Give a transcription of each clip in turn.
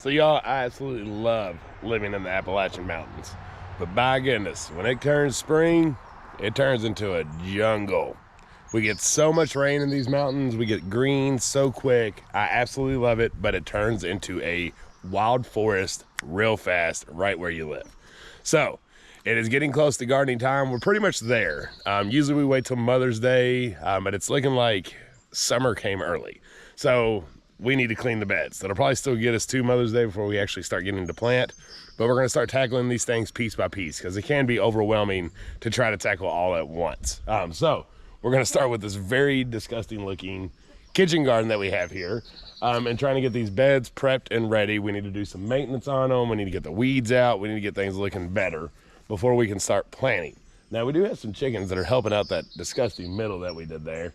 So y'all, I absolutely love living in the Appalachian Mountains. But by goodness, when it turns spring, it turns into a jungle. We get so much rain in these mountains. We get green so quick. I absolutely love it, but it turns into a wild forest real fast right where you live. So it is getting close to gardening time. We're pretty much there. Usually we wait till Mother's Day, but it's looking like summer came early. So we need to clean the beds. That'll probably still get us to Mother's Day before we actually start getting to plant. But we're gonna start tackling these things piece by piece because it can be overwhelming to try to tackle all at once. So we're gonna start with this very disgusting looking kitchen garden that we have here. And trying to get these beds prepped and ready. We need to do some maintenance on them. We need to get the weeds out. We need to get things looking better before we can start planting. Now we do have some chickens that are helping out that disgusting middle that we did there.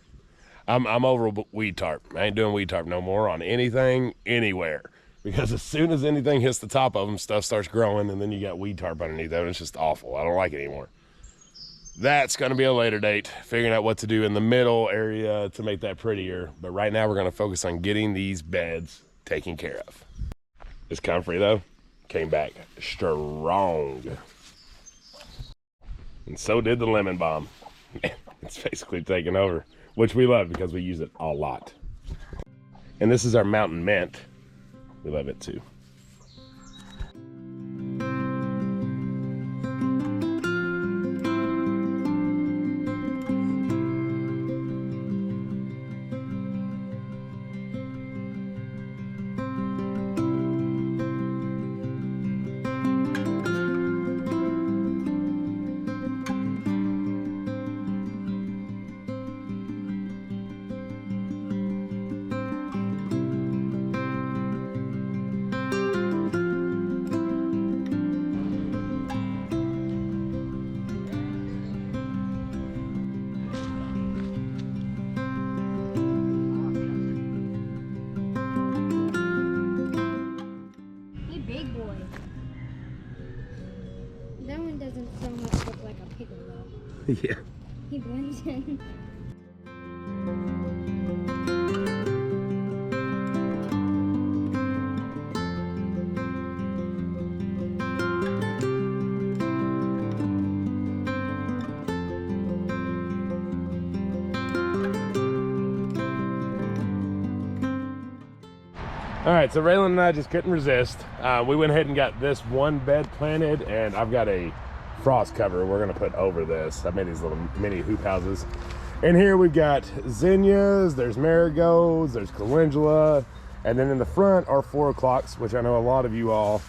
I'm over weed tarp. I ain't doing weed tarp no more on anything, anywhere. Because as soon as anything hits the top of them, stuff starts growing, and then you got weed tarp underneath them. It's just awful. I don't like it anymore. That's gonna be a later date, figuring out what to do in the middle area to make that prettier. But right now we're gonna focus on getting these beds taken care of. This comfrey though, came back strong. And so did the lemon balm. It's basically taken over, which we love because we use it a lot. And this is our mountain mint. We love it too. That one doesn't so much look like a pickle though. Yeah. He blends in. All right, so Raylan and I just couldn't resist. We went ahead and got this one bed planted, and I've got a frost cover we're gonna put over this. I made these little mini hoop houses. And here we've got zinnias, there's marigolds, there's calendula, and then in the front are 4 o'clocks, which I know a lot of you all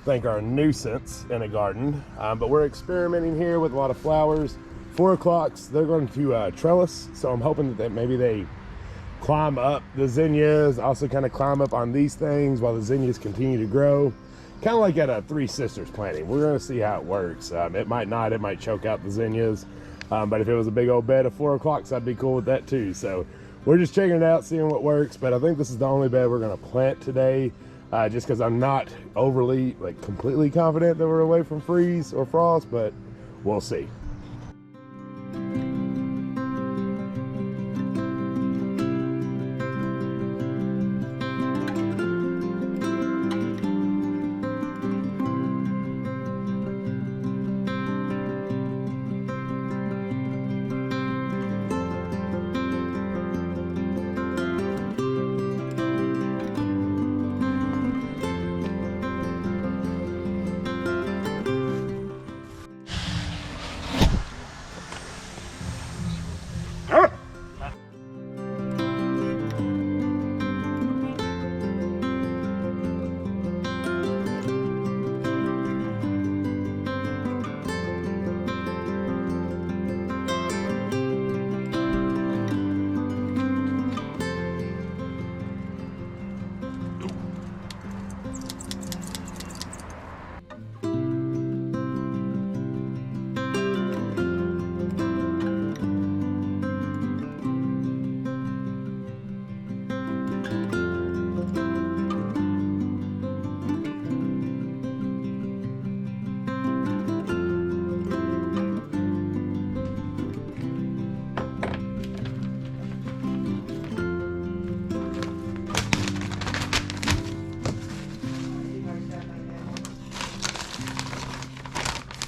think are a nuisance in a garden. But we're experimenting here with a lot of flowers. 4 o'clocks, they're going to trellis, so I'm hoping that maybe they climb up the zinnias, also kind of climb up on these things while the zinnias continue to grow. Kind of like at a Three Sisters planting. We're gonna see how it works. It might not, it might choke out the zinnias. But if it was a big old bed of 4 o'clocks, I'd be cool with that too. So we're just checking it out, seeing what works. But I think this is the only bed we're gonna plant today, just because I'm not overly, completely confident that we're away from freeze or frost, but we'll see.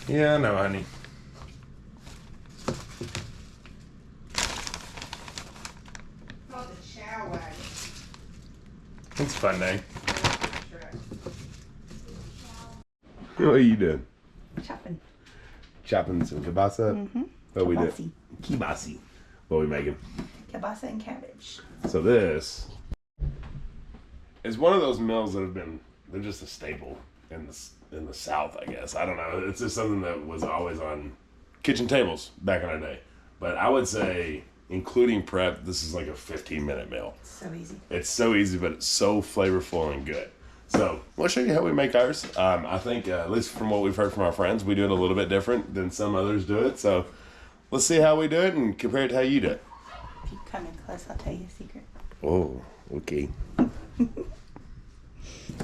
Yeah, I know, honey. Called the chow wagon. It's a fun day. What are you doing? Chopping. Chopping some kielbasa? Mm-hmm. What we Kielbasa. did? Kielbasa. What we making? Kielbasa and cabbage. So this is one of those meals that have been, they're just a staple in the South, I guess. I don't know. It's just something that was always on kitchen tables back in our day. But I would say, including prep, this is like a 15-minute meal. So easy. It's so easy, but it's so flavorful and good. So we'll show you how we make ours. I think, at least from what we've heard from our friends, we do it a little bit different than some others do it. So let's see how we do it and compare it to how you do it. If you come in close, I'll tell you a secret. Oh, okay.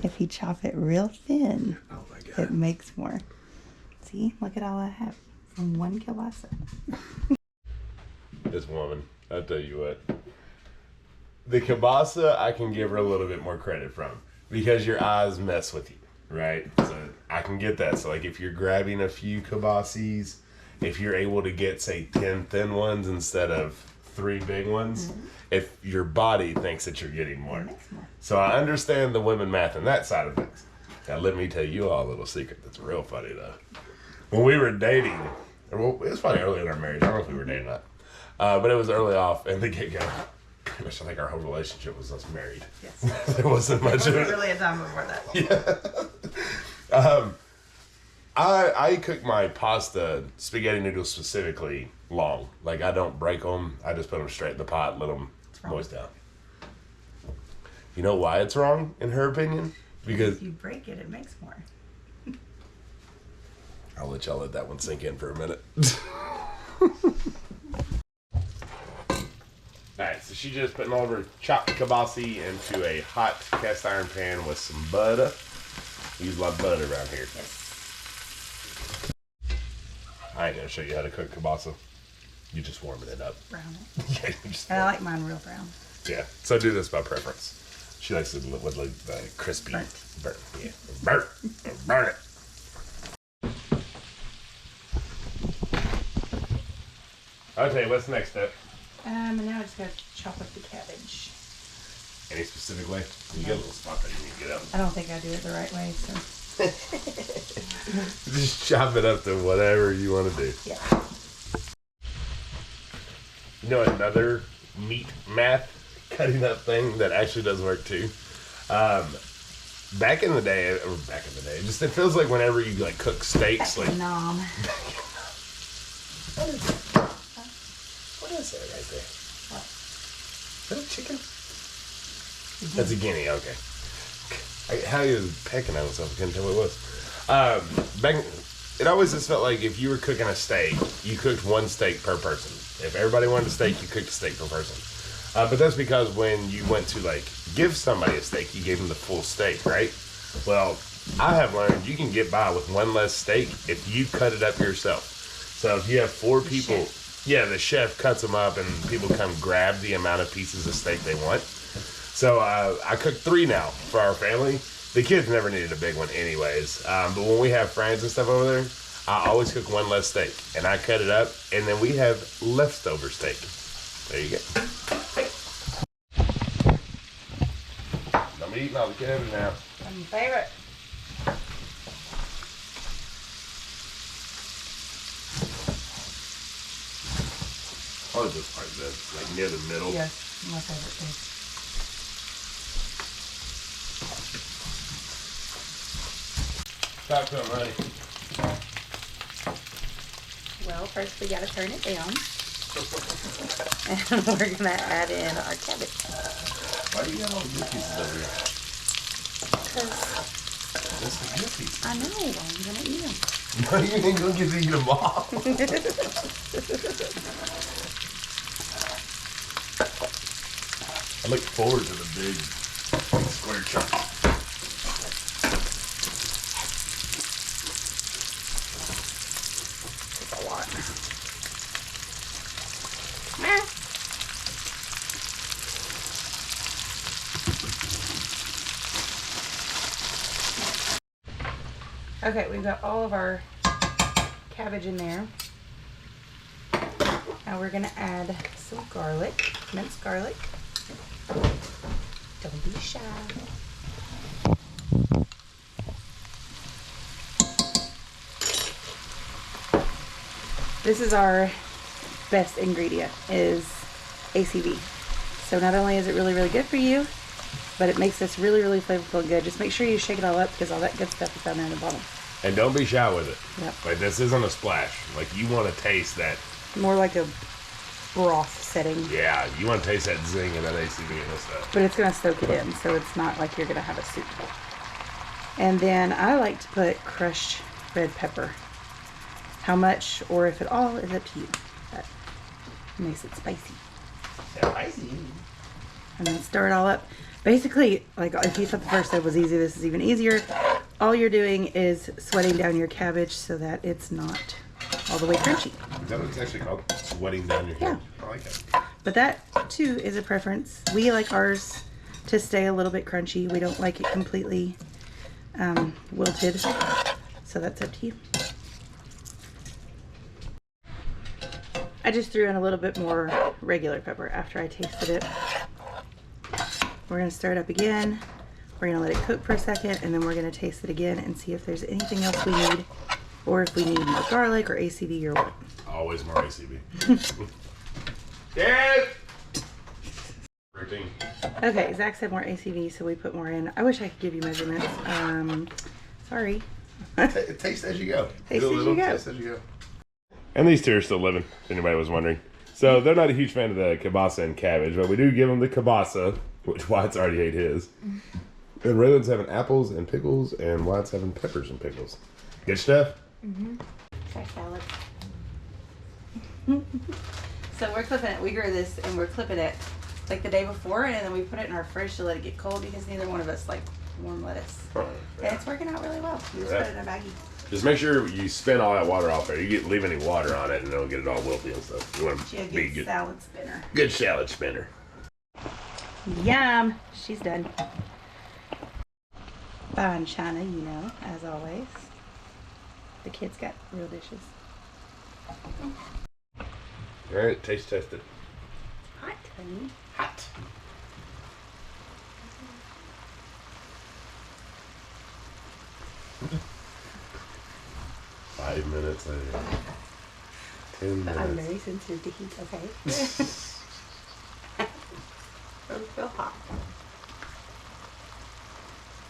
If you chop it real thin, Oh my it God. makes more. See, look at all I have from one kielbasa. This woman, I'll tell you what. The kielbasa, I can give her a little bit more credit from because your eyes mess with you, right? So I can get that. So like if you're grabbing a few kielbasis, if you're able to get say 10 thin ones instead of 3 big ones, if your body thinks that you're getting more. It makes more. So I understand the women math and that side of things. Now let me tell you all a little secret that's real funny though. When we were dating, well, it was probably early in our marriage. I don't know if we were dating or not. But it was early off in the get-go. Pretty much I think our whole relationship was us married. Yes. There wasn't much of Wasn't it. really a time before that. Yeah. I cook my pasta, spaghetti noodles specifically, long. Like I don't break them. I just put them straight in the pot, let them wrong. moist down. You know why it's wrong, in her opinion? Because If you break it, it makes more. I'll let y'all let that one sink in for a minute. Alright, so she just putting all of her chopped kielbasa into a hot cast iron pan with some butter. We use a lot of butter around here. Yes. I ain't gonna show you how to cook kielbasa. You just warming it up. Brown it. Yeah, you just And I like mine real brown. yeah. So do this by preference. She likes it with like the crispy. Burnt. Burnt. Yeah. Burnt. Burn it. Okay, what's the next step? And now I just gotta chop up the cabbage. Any specific way? You get a little spot that you need to get out. I don't think I do it the right way, so Just chop it up to whatever you want to do. yeah. You know another meat math cutting up thing that actually does work too? Back in the day, just it feels like whenever you like cook steaks, like Nom. what is that right there? What? Is that a chicken? That's a guinea. Okay. How he was pecking at himself, I couldn't tell what it was. It always just felt like if you were cooking a steak, you cooked one steak per person. If everybody wanted a steak, you cooked a steak per person. But that's because when you went to like give somebody a steak, you gave them the full steak, right? Well, I have learned you can get by with one less steak if you cut it up yourself. So if you have 4 people, yeah, the chef cuts them up and people come grab the amount of pieces of steak they want. So I cooked 3 now for our family. The kids never needed a big one anyways. But when we have friends and stuff over there, I always cook one less steak. And I cut it up, and then we have leftover steak. There you go. I'm eating all the cabbage now. I'm your favorite. Oh, this part good. Like near the middle. Yes, my favorite too. Talk to him, honey. Well, first we gotta turn it down. And we're gonna add in our cabbage. Why do you got all the good pieces over here? Cause That's the good pieces. I know, I'm gonna eat them. No, you ain't gonna get to eat them all. I look forward to the big square chunks. It's a lot. Okay, we've got all of our cabbage in there. Now we're gonna add some garlic, minced garlic. Don't be shy. This is our best ingredient, is ACV. So not only is it really, really good for you, but it makes this really, really flavorful and good. Just make sure you shake it all up because all that good stuff is down there in the bottom. And don't be shy with it. Yep. Like, this isn't a splash. Like, you want to taste that. More like a broth setting. Yeah, you want to taste that zing and that ACV and this stuff. But it's going to soak it in, so it's not like you're going to have a soup. And then I like to put crushed red pepper. How much, or if at all, is up to you. But it makes it spicy. Spicy. And then stir it all up. Basically, like if you thought the first step was easy, this is even easier. All you're doing is sweating down your cabbage so that it's not all the way crunchy. Is that what it's actually called? Sweating down your head? Yeah. I like it. But that, too, is a preference. We like ours to stay a little bit crunchy. We don't like it completely wilted. So that's up to you. I just threw in a little bit more regular pepper after I tasted it. We're going to stir it up again. We're going to let it cook for a second, and then we're going to taste it again and see if there's anything else we need, or if we need more garlic or ACV or what. Always more ACV. Dad! Okay, Zach said more ACV, so we put more in. I wish I could give you measurements. Sorry. Taste as you go. Taste as you go. Taste as you go. And these two are still living, if anybody was wondering. So they're not a huge fan of the kielbasa and cabbage, but we do give them the kielbasa, which Wyatt's already ate his. And Raylan's having apples and pickles, and Wyatt's having peppers and pickles. Good stuff? Mm-hmm. Try salad. So we're clipping it. We grew this, and we're clipping it like the day before, and then we put it in our fridge to let it get cold because neither one of us like warm lettuce. Oh, yeah. And it's working out really well. You just put it in a baggie. Just make sure you spin all that water off there. You leave any water on it, and it'll get it all wilty and stuff. You want to be good salad spinner. Good salad spinner. Yum. She's done. Fine china, you know, as always. The kids got real dishes. All right, taste tested. Hot, honey. Hot. Five minutes later. 10 minutes. I'm very sensitive to heat, okay? I feel hot.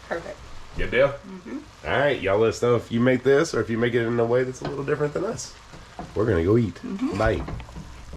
Perfect. Good deal? Mm-hmm. All right, y'all let us know if you make this or if you make it in a way that's a little different than us. We're going to go eat. Mm-hmm. Bye.